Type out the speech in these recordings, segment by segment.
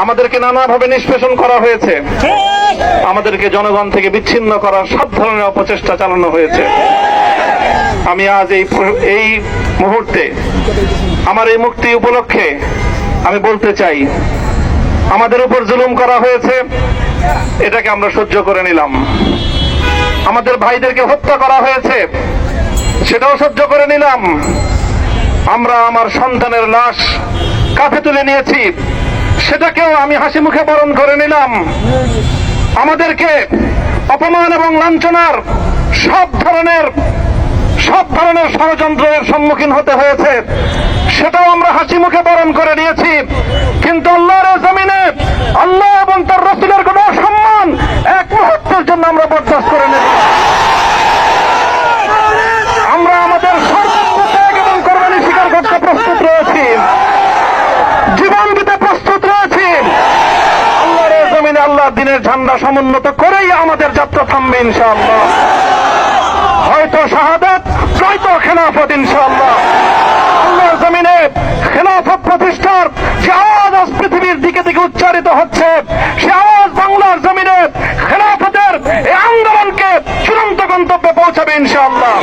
আমাদেরকে নানাভাবে নিষ্পেষণ করা হয়েছে, আমাদেরকে জনগণ থেকে বিচ্ছিন্ন করার সব ধরনের অপচেষ্টা চালানো হয়েছে। আমি আজ এই মুহূর্তে আমার এই মুক্তি উপলক্ষে আমি বলতে চাই, আমাদের উপর জুলুম করা হয়েছে, এটাকে আমরা সহ্য করে নিলাম। আমাদের ভাইদেরকে হত্যা করা হয়েছে, সেটাও সহ্য করে নিলাম। আমরা আমার সন্তানের লাশ কাঁধে তুলে নিয়েছি, সেটাকেও আমি হাসি মুখে বরণ করে নিলাম। আমাদেরকে অপমান এবং লাঞ্ছনার সব ধরনের ষড়যন্ত্রের সম্মুখীন হতে হয়েছে, সেটাও আমরা হাসি মুখে বরণ করে নিয়েছি। কিন্তু আল্লাহর জমিনে আল্লাহ এবং তার রাসূলের কোন সম্মান এক মুহূর্তের জন্য আমরা বরদাস্ত করে নেব। আমরা আমাদের সর্বোচ্চ ত্যাগ এবং কোরবানি স্বীকার করতে প্রস্তুত রয়েছি, জীবন দিতে প্রস্তুত রয়েছি। আল্লাহর জমিনে আল্লাহর দ্বীনের ঝান্ডা সমুন্নত করেই আমাদের যাত্রা থামবে ইনশাআল্লাহ। হয়তো শাহাদাত, নয়তো খেলাফত ইনশাআল্লাহ। আল্লাহর জমিনে খেলাফত প্রতিষ্ঠার যে আওয়াজ আজ পৃথিবীর দিকে দিকে উচ্চারিত হচ্ছে, সে আওয়াজ বাংলার জমিনে খেলাফতের এই আন্দোলনকে চূড়ান্ত গন্তব্যে পৌঁছাবে ইনশাআল্লাহ।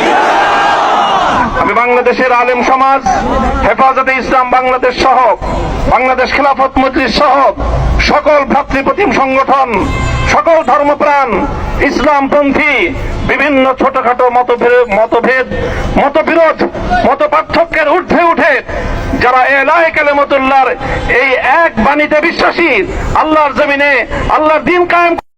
আমি বাংলাদেশের আলেম সমাজ, হেফাজতে ইসলাম বাংলাদেশ সহ বাংলাদেশ খেলাফত মজলিস সহ সকল ভ্রাতৃপ্রতিম সংগঠন, সকল ধর্মপ্রাণ ইসলামপন্থী বিভিন্ন ছোটখাটো মতবিরোধ, মত পার্থক্যের ঊর্ধ্বে উঠে যারা এলাহে কালেমাতুল্লাহর এই এক বাণীতে বিশ্বাসী, আল্লাহর জমিনে আল্লাহর দ্বীন কায়েম